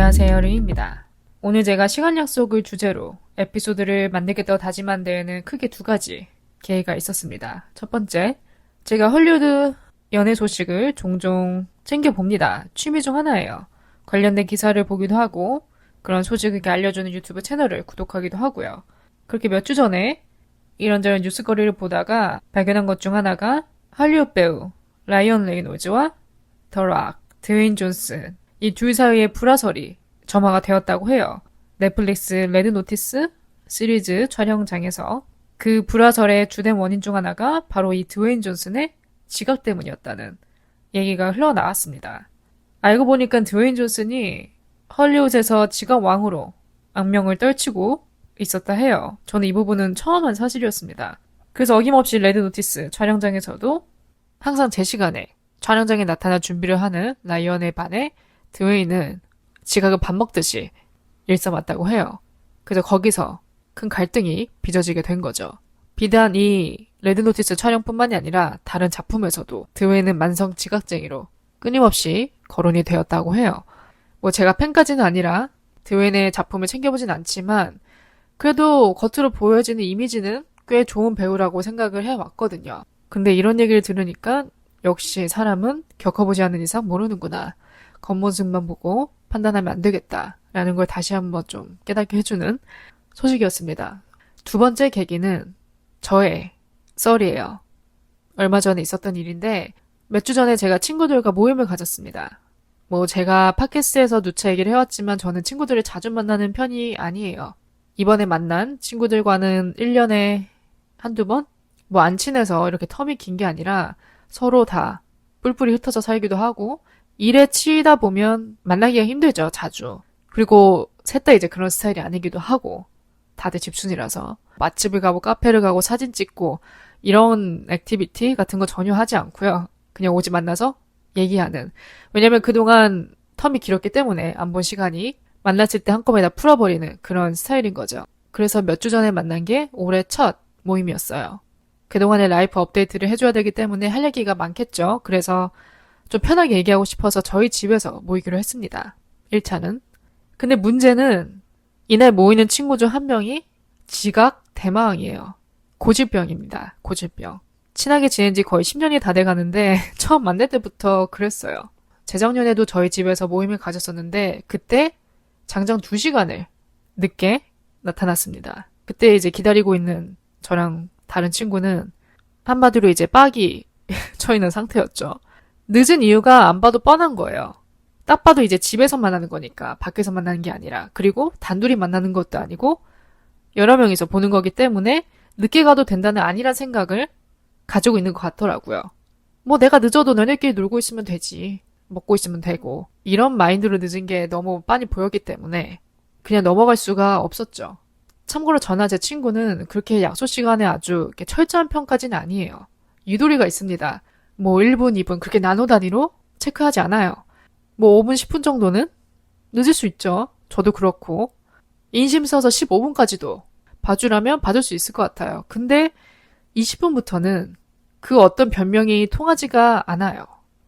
안녕하세요, 류입니다. 오늘 제가 시간 약속을 주제로 에피소드를 만들겠다고 다짐한 데에는 크게 두 가지 계기가 있었습니다. 첫 번째, 제가 헐리우드 연애 소식을 종종 챙겨봅니다. 취미 중 하나예요. 관련된 기사를 보기도 하고 그런 소식을 이렇게 알려주는 유튜브 채널을 구독하기도 하고요. 그렇게 몇 주 전에 이런저런 뉴스거리를 보다가 발견한 것 중 하나가 할리우드 배우 라이언 레이놀즈와 더 락, 드웨인 존슨 이 둘 사이의 불화설이 점화가 되었다고 해요. 넷플릭스 레드 노티스 시리즈 촬영장에서 그 불화설의 주된 원인 중 하나가 바로 이 드웨인 존슨의 지각 때문이었다는 얘기가 흘러나왔습니다. 알고 보니까 드웨인 존슨이 헐리우드에서 지각 왕으로 악명을 떨치고 있었다 해요. 저는 이 부분은 처음 한 사실이었습니다. 그래서 어김없이 레드 노티스 촬영장에서도 항상 제 시간에 촬영장에 나타나 준비를 하는 라이언에 반해 드웨인은 지각을 밥 먹듯이 일삼았다고 해요. 그래서 거기서 큰 갈등이 빚어지게 된 거죠. 비단 이 레드노티스 촬영뿐만이 아니라 다른 작품에서도 드웨인은 만성 지각쟁이로 끊임없이 거론이 되었다고 해요. 뭐 제가 팬까지는 아니라 드웨인의 작품을 챙겨보진 않지만 그래도 겉으로 보여지는 이미지는 꽤 좋은 배우라고 생각을 해왔거든요. 근데 이런 얘기를 들으니까 역시 사람은 겪어보지 않는 이상 모르는구나. 겉모습만 보고 판단하면 안 되겠다라는 걸 다시 한번 좀 깨닫게 해주는 소식이었습니다. 두 번째 계기는 저의 썰이에요. 얼마 전에 있었던 일인데 몇 주 전에 제가 친구들과 모임을 가졌습니다. 뭐 제가 팟캐스트에서 누차 얘기를 해왔지만 저는 친구들을 자주 만나는 편이 아니에요. 이번에 만난 친구들과는 1년에 한두 번? 뭐 안 친해서 이렇게 텀이 긴 게 아니라 서로 다 뿔뿔이 흩어져 살기도 하고 일에 치이다 보면 만나기가 힘들죠, 자주. 그리고 셋 다 이제 그런 스타일이 아니기도 하고 다들 집순이라서 맛집을 가고 카페를 가고 사진 찍고 이런 액티비티 같은 거 전혀 하지 않고요. 그냥 오지 만나서 얘기하는. 왜냐면 그동안 텀이 길었기 때문에 안 본 시간이 만났을 때 한꺼번에 다 풀어버리는 그런 스타일인 거죠. 그래서 몇 주 전에 만난 게 올해 첫 모임이었어요. 그동안의 라이프 업데이트를 해줘야 되기 때문에 할 얘기가 많겠죠. 그래서 좀 편하게 얘기하고 싶어서 저희 집에서 모이기로 했습니다. 1차는. 근데 문제는 이날 모이는 친구 중 한 명이 지각 대마왕이에요. 고질병입니다. 고질병. 친하게 지낸 지 거의 10년이 다 돼가는데 처음 만날 때부터 그랬어요. 재작년에도 저희 집에서 모임을 가졌었는데 그때 장장 2시간을 늦게 나타났습니다. 그때 이제 기다리고 있는 저랑 다른 친구는 한마디로 이제 빡이 쳐 있는 상태였죠. 늦은 이유가 안 봐도 뻔한 거예요. 딱 봐도 이제 집에서 만나는 거니까 밖에서 만나는 게 아니라 그리고 단둘이 만나는 것도 아니고 여러 명이서 보는 거기 때문에 늦게 가도 된다는 아니란 생각을 가지고 있는 것 같더라고요. 뭐 내가 늦어도 너네끼리 놀고 있으면 되지. 먹고 있으면 되고 이런 마인드로 늦은 게 너무 빤히 보였기 때문에 그냥 넘어갈 수가 없었죠. 참고로 저나 제 친구는 그렇게 약속 시간에 아주 이렇게 철저한 편까지는 아니에요. 유도리가 있습니다. 뭐 1분, 2분 그렇게 나노 단위로 체크하지 않아요. 뭐 5분, 10분 정도는 늦을 수 있죠. 저도 그렇고 인심 써서 15분까지도 봐주라면 봐줄 수 있을 것 같아요. 근데 20분부터는 그 어떤 변명이 통하지가 않아요.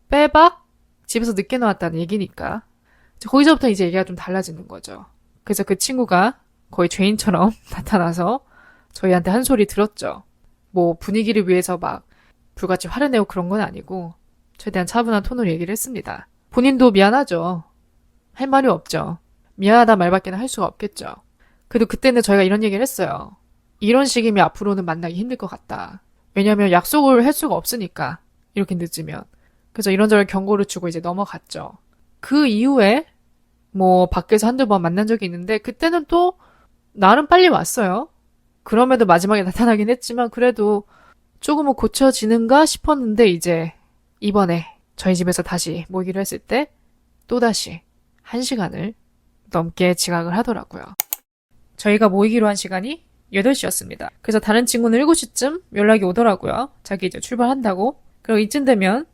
빼박 집에서 늦게 나왔다는 얘기니까 거기서부터 이제 얘기가 좀 달라지는 거죠. 그래서 그 친구가 거의 죄인처럼 나타나서 저희한테 한 소리 들었죠. 뭐 분위기를 위해서 막 불같이 화를 내고 그런 건 아니고 최대한 차분한 톤으로 얘기를 했습니다. 본인도 미안하죠. 할 말이 없죠. 미안하다 말밖에 할 수가 없겠죠. 그래도 그때는 저희가 이런 얘기를 했어요. 이런 식이면 앞으로는 만나기 힘들 것 같다. 왜냐면 약속을 할 수가 없으니까 이렇게 늦으면. 그래서 이런저런 경고를 주고 이제 넘어갔죠. 그 이후에 뭐 밖에서 한두 번 만난 적이 있는데 그때는 또 나름 빨리 왔어요. 그럼에도 마지막에 나타나긴 했지만 그래도 조금은 고쳐지는가 싶었는데 이제 이번에 저희 집에서 다시 모이기로 했을 때 또다시 1시간을 넘게 지각을 하더라고요. 저희가 모이기로 한 시간이 8시였습니다. 그래서 다른 친구는 7시쯤 연락이 오더라고요. 자기 이제 출발한다고. 그리고 이쯤 되면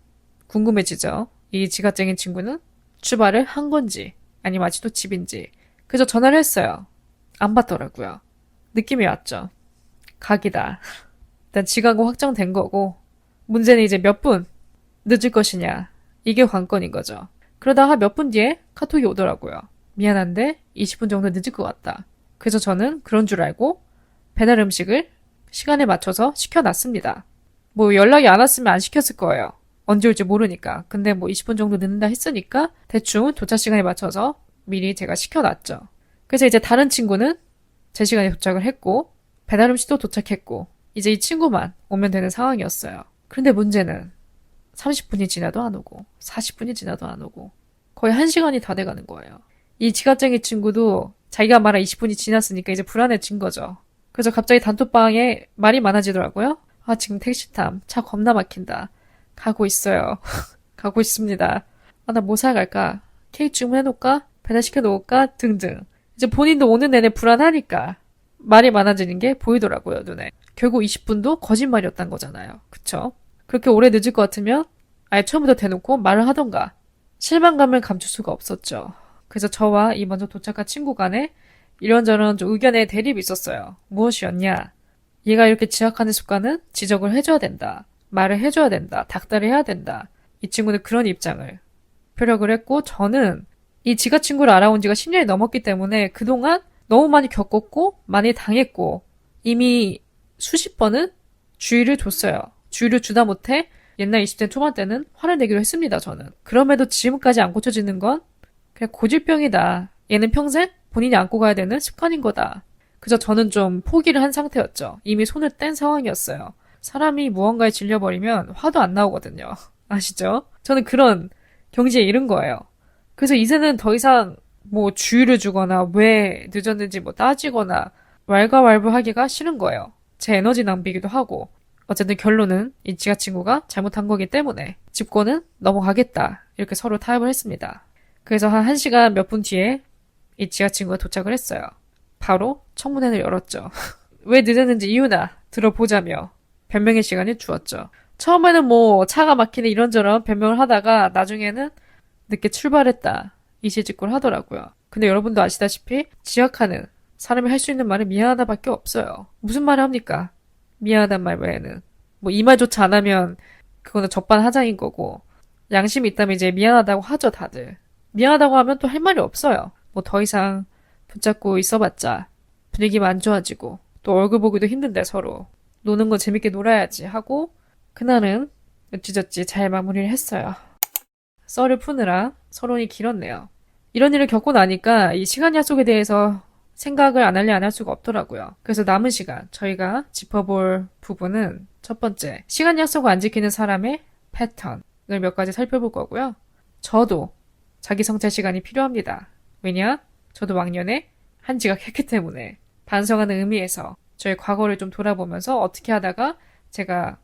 궁금해지죠. 이 지각쟁인 친구는 출발을 한 건지 아니면 아직도 집인지. 그래서 전화를 했어요. 안 받더라고요. 느낌이 왔죠. 각이다. 일단 지각은 확정된 거고 문제는 이제 몇 분 늦을 것이냐. 이게 관건인 거죠. 그러다가 몇 분 뒤에 카톡이 오더라고요. 미안한데 20분 정도 늦을 것 같다. 그래서 저는 그런 줄 알고 배달 음식을 시간에 맞춰서 시켜놨습니다. 뭐 연락이 안 왔으면 안 시켰을 거예요. 언제 올지 모르니까. 근데 뭐 20분 정도 늦는다 했으니까 대충 도착 시간에 맞춰서 미리 제가 시켜놨죠. 그래서 이제 다른 친구는 제 시간에 도착을 했고 배달 음식도 도착했고 이제 이 친구만 오면 되는 상황이었어요. 그런데 문제는 30분이 지나도 안 오고 40분이 지나도 안 오고 거의 1시간이 다 돼가는 거예요. 이 지갑쟁이 친구도 자기가 말한 20분이 지났으니까 이제 불안해진 거죠. 그래서 갑자기 단톡방에 말이 많아지더라고요. 아, 지금 택시탐. 차 겁나 막힌다. 가고 있어요. 가고 있습니다. 아, 나 뭐 사갈까? 케이크 주문해놓을까? 배달시켜 놓을까? 등등. 이제 본인도 오는 내내 불안하니까 말이 많아지는 게 보이더라고요, 눈에. 결국 20분도 거짓말이었단 거잖아요. 그쵸? 그렇게 오래 늦을 것 같으면 아예 처음부터 대놓고 말을 하던가. 실망감을 감출 수가 없었죠. 그래서 저와 이 먼저 도착한 친구 간에 이런저런 좀 의견의 대립이 있었어요. 무엇이었냐? 얘가 이렇게 지각하는 습관은 지적을 해줘야 된다. 말을 해줘야 된다. 닥달을 해야 된다. 이 친구는 그런 입장을 표력을 했고 저는 이 지각 친구를 알아온 지가 10년이 넘었기 때문에 그동안 너무 많이 겪었고 많이 당했고 이미 수십 번은 주의를 줬어요. 주의를 주다 못해 옛날 20대 초반 때는 화를 내기로 했습니다. 저는. 그럼에도 지금까지 안 고쳐지는 건 그냥 고질병이다. 얘는 평생 본인이 안고 가야 되는 습관인 거다. 그래서 저는 좀 포기를 한 상태였죠. 이미 손을 뗀 상황이었어요. 사람이 무언가에 질려버리면 화도 안 나오거든요. 아시죠? 저는 그런 경지에 이른 거예요. 그래서 이제는 더 이상 뭐 주의를 주거나 왜 늦었는지 뭐 따지거나 왈가왈부하기가 싫은 거예요. 제 에너지 낭비기도 하고 어쨌든 결론은 이 지하 친구가 잘못한 거기 때문에 짚고는 넘어가겠다. 이렇게 서로 타협을 했습니다. 그래서 한 1시간 몇 분 뒤에 이 지하 친구가 도착을 했어요. 바로 청문회를 열었죠. 왜 늦었는지 이유나 들어보자며 변명의 시간을 주었죠. 처음에는 뭐 차가 막히네 이런저런 변명을 하다가 나중에는 늦게 출발했다. 이실직고를 하더라고요. 근데 여러분도 아시다시피 지각하는 사람이 할 수 있는 말은 미안하다밖에 없어요. 무슨 말을 합니까? 미안하단 말 외에는. 뭐 이 말조차 안 하면 그거는 적반하장인 거고 양심이 있다면 이제 미안하다고 하죠 다들. 미안하다고 하면 또 할 말이 없어요. 뭐 더 이상 붙잡고 있어봤자 분위기만 안 좋아지고 또 얼굴 보기도 힘든데 서로 노는 건 재밌게 놀아야지 하고 그날은 어찌저찌 잘 마무리를 했어요. 썰을 푸느라 서론이 길었네요. 이런 일을 겪고 나니까 이 시간 약속에 대해서 생각을 안 할래 안 할 수가 없더라고요. 그래서 남은 시간 저희가 짚어볼 부분은 첫 번째, 시간 약속을 안 지키는 사람의 패턴을 몇 가지 살펴볼 거고요. 저도 자기 성찰 시간이 필요합니다. 왜냐? 저도 왕년에 한 지각했기 때문에 반성하는 의미에서 저의 과거를 좀 돌아보면서 어떻게 하다가 제가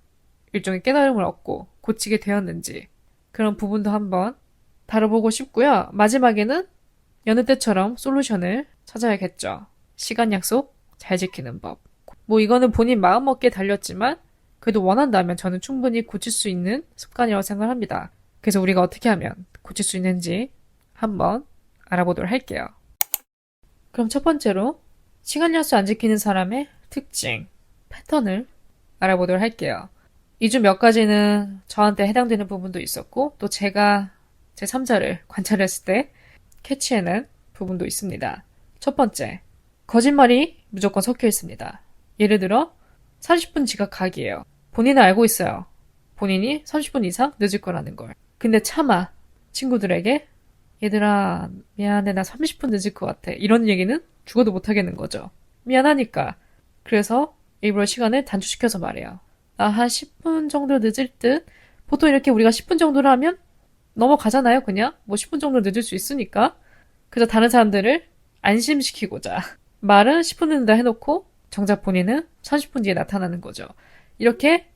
일종의 깨달음을 얻고 고치게 되었는지 그런 부분도 한번 다뤄보고 싶고요. 마지막에는 여느 때처럼 솔루션을 찾아야겠죠. 시간 약속 잘 지키는 법. 뭐 이거는 본인 마음먹기에 달렸지만 그래도 원한다면 저는 충분히 고칠 수 있는 습관이라고 생각합니다. 그래서 우리가 어떻게 하면 고칠 수 있는지 한번 알아보도록 할게요. 그럼 첫 번째로 시간 약속 안 지키는 사람의 특징, 패턴을 알아보도록 할게요. 이 중 몇 가지는 저한테 해당되는 부분도 있었고 또 제가 제 3자를 관찰했을 때 캐치해낸 부분도 있습니다. 첫 번째, 거짓말이 무조건 섞여 있습니다. 예를 들어 30분 지각하기예요. 본인은 알고 있어요. 본인이 30분 이상 늦을 거라는 걸. 근데 차마 친구들에게 얘들아 미안해 나 30분 늦을 것 같아. 이런 얘기는 죽어도 못하겠는 거죠. 미안하니까. 그래서 일부러 시간을 단축시켜서 말해요. 아, 한 10분 정도 늦을 듯. 보통 이렇게 우리가 10분 정도로 하면 넘어가잖아요, 그냥. 뭐 10분 정도 늦을 수 있으니까. 그래서 다른 사람들을 안심시키고자 말은 10분 늦는다 해놓고 정작 본인은 30분 뒤에 나타나는 거죠. 이렇게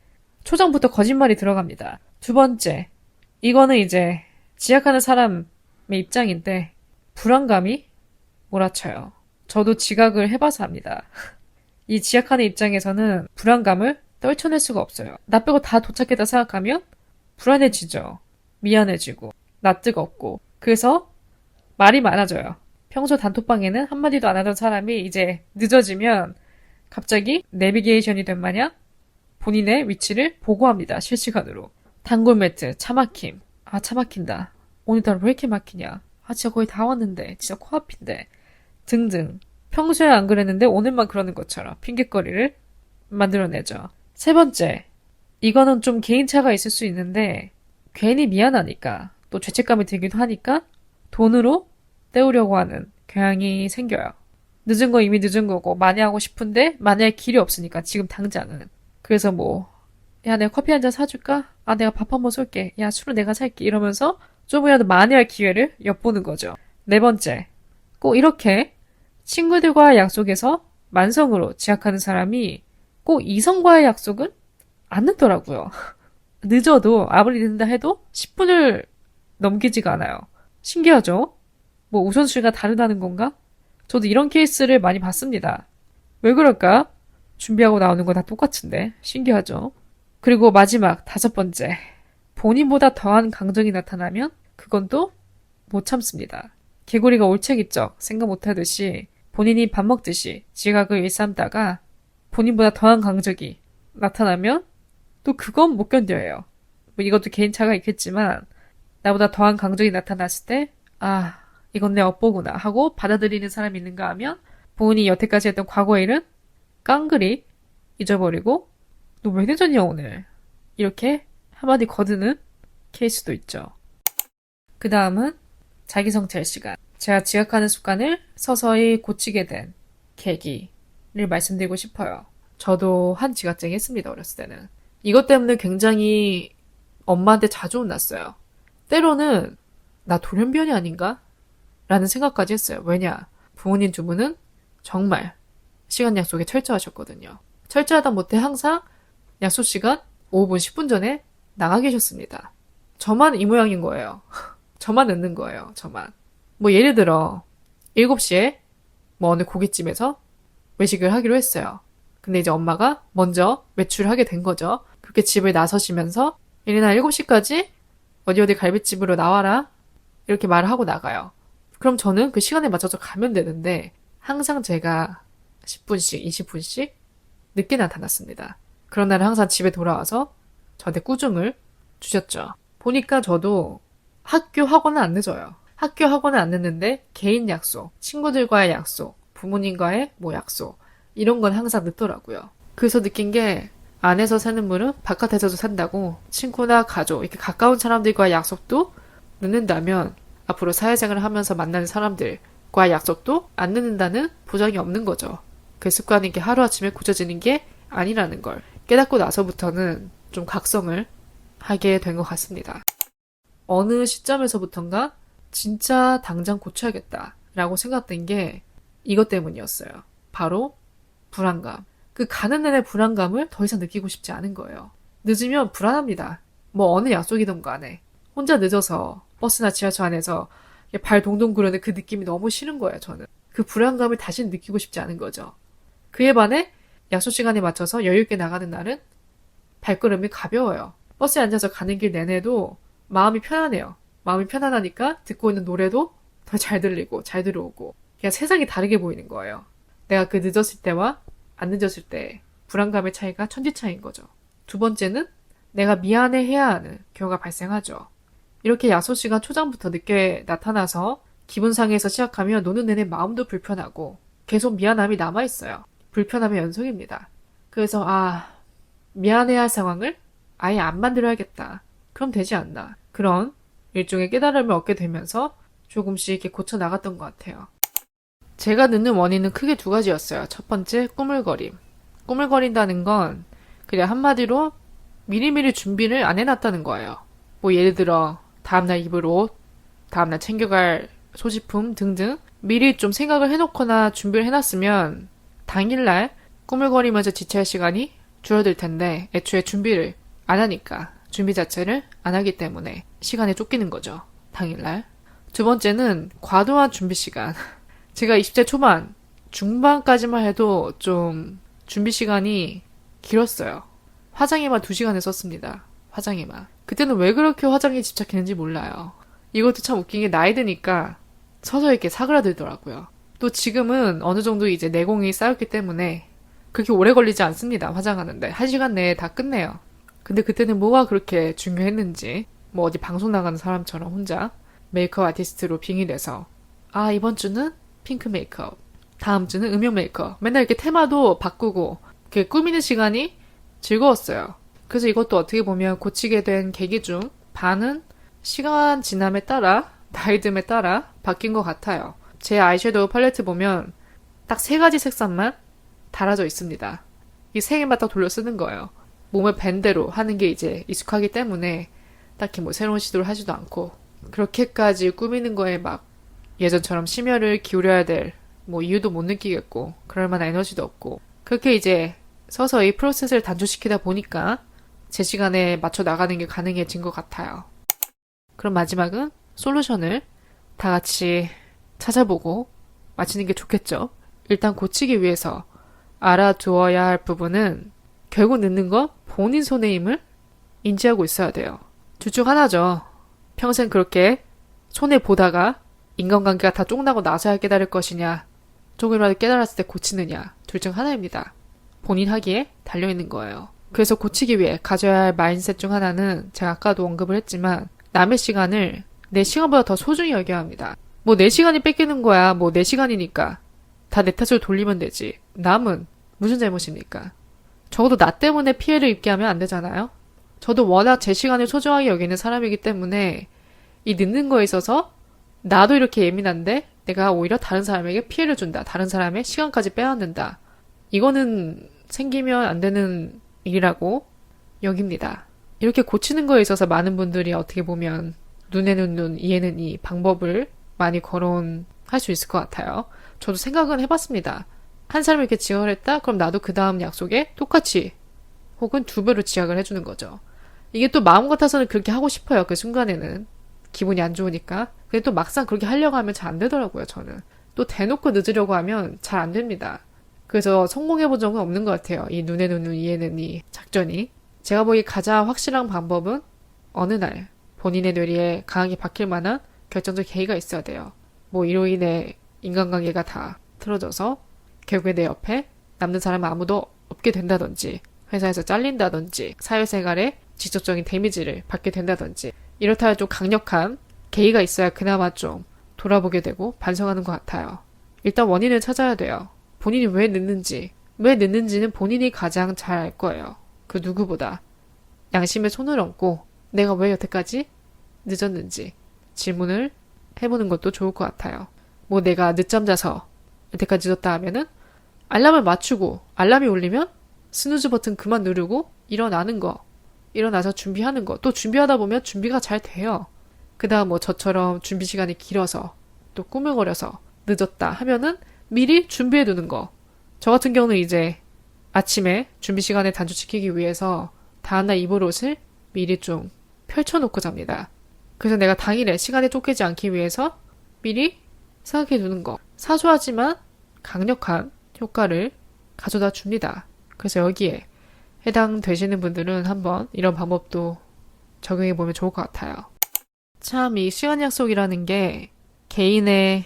초장부터 거짓말이 들어갑니다. 두 번째, 이거는 이제 지각하는 사람의 입장인데 불안감이 몰아쳐요. 저도 지각을 해봐서 합니다. 이 지각하는 입장에서는 불안감을 떨쳐낼 수가 없어요. 나 빼고 다 도착했다 생각하면 불안해지죠. 미안해지고 낯뜨겁고 그래서 말이 많아져요. 평소 단톡방에는 한마디도 안 하던 사람이 이제 늦어지면 갑자기 내비게이션이 된 마냥 본인의 위치를 보고합니다. 실시간으로. 단골 매트, 차 막힘. 아, 차 막힌다. 오늘따라 왜 이렇게 막히냐. 아, 진짜 거의 다 왔는데. 진짜 코앞인데. 등등. 평소에 안 그랬는데 오늘만 그러는 것처럼 핑계거리를 만들어내죠. 세 번째. 이거는 좀 개인차가 있을 수 있는데 괜히 미안하니까 또 죄책감이 들기도 하니까 돈으로 때우려고 하는 경향이 생겨요. 늦은 거 이미 늦은 거고 많이 하고 싶은데 만약에 길이 없으니까 지금 당장은. 그래서 뭐 야 내가 커피 한 잔 사줄까? 아 내가 밥 한 번 쏠게. 야 술은 내가 살게. 이러면서 조금이라도 만회할 기회를 엿보는 거죠. 네 번째. 꼭 이렇게 친구들과의 약속에서 만성으로 지각하는 사람이 꼭 이성과의 약속은 안 늦더라고요. 늦어도 아무리 늦는다 해도 10분을 넘기지가 않아요. 신기하죠? 뭐 우선순위가 다르다는 건가? 저도 이런 케이스를 많이 봤습니다. 왜 그럴까? 준비하고 나오는 거 다 똑같은데. 신기하죠? 그리고 마지막 다섯 번째. 본인보다 더한 강정이 나타나면 그건 또 못 참습니다. 개구리가 올챙이적 생각 못하듯이 본인이 밥 먹듯이 지각을 일삼다가 본인보다 더한 강적이 나타나면 또 그건 못 견뎌요. 뭐 이것도 개인차가 있겠지만 나보다 더한 강적이 나타났을 때 아, 이건 내 업보구나 하고 받아들이는 사람이 있는가 하면 본인이 여태까지 했던 과거 일은 깡그리 잊어버리고 너 왜 늦었냐 오늘 이렇게 한마디 거드는 케이스도 있죠. 그 다음은 자기성찰 시간. 제가 지각하는 습관을 서서히 고치게 된 계기를 말씀드리고 싶어요. 저도 한 지각쟁이 했습니다. 어렸을 때는. 이것 때문에 굉장히 엄마한테 자주 혼났어요. 때로는 나 돌연변이 아닌가? 라는 생각까지 했어요. 왜냐? 부모님 두 분은 정말 시간 약속에 철저하셨거든요. 철저하다 못해 항상 약속 시간 5분, 10분 전에 나가 계셨습니다. 저만 이 모양인 거예요. 저만 늦는 거예요. 저만. 뭐 예를 들어 7시에 뭐 어느 고깃집에서 외식을 하기로 했어요. 근데 이제 엄마가 먼저 외출을 하게 된 거죠. 그렇게 집을 나서시면서 예린아 7시까지 어디 어디 갈비집으로 나와라 이렇게 말을 하고 나가요. 그럼 저는 그 시간에 맞춰서 가면 되는데 항상 제가 10분씩 20분씩 늦게 나타났습니다. 그런 날은 항상 집에 돌아와서 저한테 꾸중을 주셨죠. 보니까 저도 학교 학원은 안 늦어요. 학교 학원은 안 늦는데 개인 약속, 친구들과의 약속, 부모님과의 뭐 약속 이런 건 항상 늦더라고요. 그래서 느낀 게 안에서 사는 물은 바깥에서도 산다고 친구나 가족 이렇게 가까운 사람들과의 약속도 늦는다면 앞으로 사회생활을 하면서 만나는 사람들과의 약속도 안 늦는다는 보장이 없는 거죠. 그 습관이 이렇게 하루아침에 고쳐지는 게 아니라는 걸 깨닫고 나서부터는 좀 각성을 하게 된 것 같습니다. 어느 시점에서부턴가 진짜 당장 고쳐야겠다 라고 생각된 게 이것 때문이었어요. 바로 불안감. 그 가는 내내 불안감을 더 이상 느끼고 싶지 않은 거예요. 늦으면 불안합니다. 뭐 어느 약속이든 간에. 혼자 늦어서 버스나 지하철 안에서 발 동동 구르는 그 느낌이 너무 싫은 거예요, 저는. 그 불안감을 다시 느끼고 싶지 않은 거죠. 그에 반해 약속 시간에 맞춰서 여유있게 나가는 날은 발걸음이 가벼워요. 버스에 앉아서 가는 길 내내도 마음이 편안해요. 마음이 편안하니까 듣고 있는 노래도 더 잘 들리고 잘 들어오고 그냥 세상이 다르게 보이는 거예요. 내가 그 늦었을 때와 안 늦었을 때 불안감의 차이가 천지 차이인 거죠. 두 번째는 내가 미안해 해야 하는 경우가 발생하죠. 이렇게 약속 시간 초장부터 늦게 나타나서 기분 상해서 시작하면 노는 내내 마음도 불편하고 계속 미안함이 남아있어요. 불편함의 연속입니다. 그래서 미안해야 할 상황을 아예 안 만들어야겠다. 그럼 되지 않나. 그런 일종의 깨달음을 얻게 되면서 조금씩 이렇게 고쳐 나갔던 것 같아요. 제가 늦는 원인은 크게 두 가지였어요. 첫 번째, 꾸물거림. 꾸물거린다는 건 그냥 한마디로 미리미리 준비를 안 해놨다는 거예요. 뭐 예를 들어 다음날 입을 옷, 다음날 챙겨갈 소지품 등등 미리 좀 생각을 해놓거나 준비를 해놨으면 당일날 꾸물거리면서 지체할 시간이 줄어들 텐데 애초에 준비를 안 하니까 준비 자체를 안 하기 때문에 시간에 쫓기는 거죠. 당일날. 두 번째는 과도한 준비 시간. 제가 20대 초반, 중반까지만 해도 좀 준비 시간이 길었어요. 화장에만 2시간을 썼습니다. 화장에만. 그때는 왜 그렇게 화장에 집착했는지 몰라요. 이것도 참 웃긴 게 나이 드니까 서서히 이렇게 사그라들더라고요. 또 지금은 어느 정도 이제 내공이 쌓였기 때문에 그렇게 오래 걸리지 않습니다. 화장하는데. 1시간 내에 다 끝내요. 근데 그때는 뭐가 그렇게 중요했는지 뭐 어디 방송 나가는 사람처럼 혼자 메이크업 아티스트로 빙의돼서 이번 주는 핑크 메이크업, 다음 주는 음영 메이크업, 맨날 이렇게 테마도 바꾸고 이렇게 꾸미는 시간이 즐거웠어요. 그래서 이것도 어떻게 보면 고치게 된 계기 중 반은 시간 지남에 따라, 나이 듦에 따라 바뀐 것 같아요. 제 아이섀도우 팔레트 보면 딱 3가지 색상만 달아져 있습니다. 이 3개만 딱 돌려 쓰는 거예요. 몸을 밴대로 하는 게 이제 익숙하기 때문에 딱히 뭐 새로운 시도를 하지도 않고, 그렇게까지 꾸미는 거에 막 예전처럼 심혈을 기울여야 될 뭐 이유도 못 느끼겠고, 그럴 만한 에너지도 없고, 그렇게 이제 서서히 프로세스를 단축시키다 보니까 제 시간에 맞춰 나가는 게 가능해진 것 같아요. 그럼 마지막은 솔루션을 다 같이 찾아보고 마치는 게 좋겠죠. 일단 고치기 위해서 알아두어야 할 부분은 결국 늦는 건 본인 손의 힘을 인지하고 있어야 돼요. 둘 중 하나죠. 평생 그렇게 손해보다가 인간관계가 다 쫑나고 나서야 깨달을 것이냐, 조금이라도 깨달았을 때 고치느냐, 둘 중 하나입니다. 본인 하기에 달려있는 거예요. 그래서 고치기 위해 가져야 할 마인드셋 중 하나는 제가 아까도 언급을 했지만 남의 시간을 내 시간보다 더 소중히 여겨야 합니다. 뭐 내 시간이 뺏기는 거야, 뭐 내 시간이니까 다 내 탓으로 돌리면 되지. 남은 무슨 잘못입니까? 적어도 나 때문에 피해를 입게 하면 안 되잖아요? 저도 워낙 제 시간을 소중하게 여기는 사람이기 때문에 이 늦는 거에 있어서 나도 이렇게 예민한데 내가 오히려 다른 사람에게 피해를 준다. 다른 사람의 시간까지 빼앗는다. 이거는 생기면 안 되는 일이라고 여깁니다. 이렇게 고치는 거에 있어서 많은 분들이 어떻게 보면 눈에는 눈, 이에는 이 방법을 많이 거론할 수 있을 것 같아요. 저도 생각은 해봤습니다. 한 사람이 이렇게 지각을 했다? 그럼 나도 그 다음 약속에 똑같이 혹은 2배로 지각을 해주는 거죠. 이게 또 마음 같아서는 그렇게 하고 싶어요. 그 순간에는. 기분이 안 좋으니까. 근데 또 막상 그렇게 하려고 하면 잘 안 되더라고요, 저는. 또 대놓고 늦으려고 하면 잘 안 됩니다. 그래서 성공해본 적은 없는 것 같아요. 이 눈에는 눈, 이에는 이 작전이. 제가 보기 가장 확실한 방법은 어느 날 본인의 뇌리에 강하게 박힐 만한 결정적 계기가 있어야 돼요. 뭐 이로 인해 인간관계가 다 틀어져서 결국에 내 옆에 남는 사람은 아무도 없게 된다든지, 회사에서 잘린다든지, 사회생활에 직접적인 데미지를 받게 된다든지, 이렇다 할 좀 강력한 계기가 있어야 그나마 좀 돌아보게 되고 반성하는 것 같아요. 일단 원인을 찾아야 돼요. 본인이 왜 늦는지는 본인이 가장 잘 알 거예요. 그 누구보다. 양심에 손을 얹고 내가 왜 여태까지 늦었는지 질문을 해보는 것도 좋을 것 같아요. 뭐 내가 늦잠 자서 여태까지 늦었다 하면은 알람을 맞추고 알람이 울리면 스누즈 버튼 그만 누르고 일어나는 거, 일어나서 준비하는 거, 또 준비하다 보면 준비가 잘 돼요. 그 다음 뭐 저처럼 준비 시간이 길어서 또 꾸물거려서 늦었다 하면은 미리 준비해 두는 거. 저 같은 경우는 이제 아침에 준비 시간을 단축시키기 위해서 다음날 입을 옷을 미리 좀 펼쳐놓고 잡니다. 그래서 내가 당일에 시간에 쫓기지 않기 위해서 미리 생각해 두는 거. 사소하지만 강력한 효과를 가져다 줍니다. 그래서 여기에 해당되시는 분들은 한번 이런 방법도 적용해 보면 좋을 것 같아요. 참 이 시간 약속이라는 게 개인의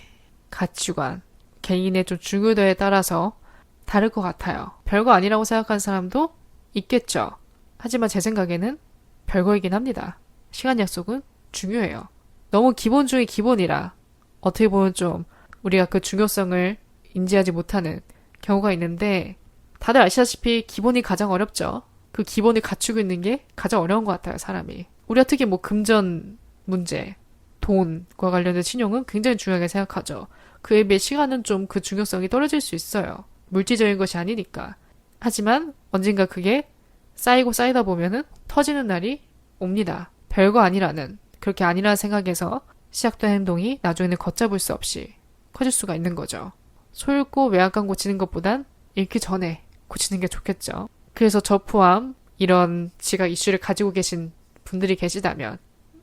가치관, 개인의 좀 중요도에 따라서 다를 것 같아요. 별거 아니라고 생각하는 사람도 있겠죠. 하지만 제 생각에는 별거이긴 합니다. 시간 약속은 중요해요. 너무 기본 중의 기본이라 어떻게 보면 좀 우리가 그 중요성을 인지하지 못하는 경우가 있는데, 다들 아시다시피 기본이 가장 어렵죠. 그 기본을 갖추고 있는 게 가장 어려운 것 같아요, 사람이. 우리가 특히 뭐 금전 문제, 돈과 관련된 신용은 굉장히 중요하게 생각하죠. 그에 비해 시간은 좀 그 중요성이 떨어질 수 있어요. 물질적인 것이 아니니까. 하지만 언젠가 그게 쌓이고 쌓이다 보면은 터지는 날이 옵니다. 별거 아니라는, 그렇게 아니라는 생각에서 시작된 행동이 나중에는 걷잡을 수 없이 커질 수가 있는 거죠. 소잃고 외양간 고치는 것보단 읽기 전에 고치는 게 좋겠죠. 그래서 저 포함 이런 지각 이슈를 가지고 계신 분들이 계시다면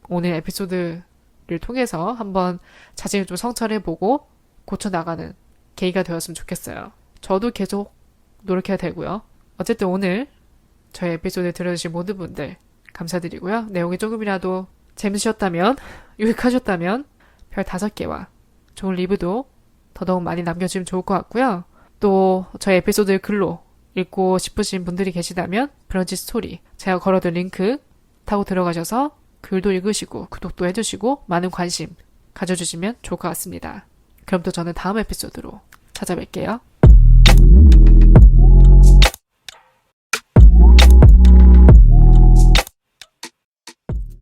오늘 에피소드를 통해서 한번 자신을 좀 성찰해보고 고쳐나가는 계기가 되었으면 좋겠어요. 저도 계속 노력해야 되고요. 어쨌든 오늘 저희 에피소드 들어주신 모든 분들 감사드리고요. 내용이 조금이라도 재밌으셨다면, 유익하셨다면 별 5개와 좋은 리뷰도 더더욱 많이 남겨주시면 좋을 것 같고요. 또 저희 에피소드를 글로 읽고 싶으신 분들이 계시다면 브런치 스토리 제가 걸어둔 링크 타고 들어가셔서 글도 읽으시고 구독도 해주시고 많은 관심 가져주시면 좋을 것 같습니다. 그럼 또 저는 다음 에피소드로 찾아뵐게요.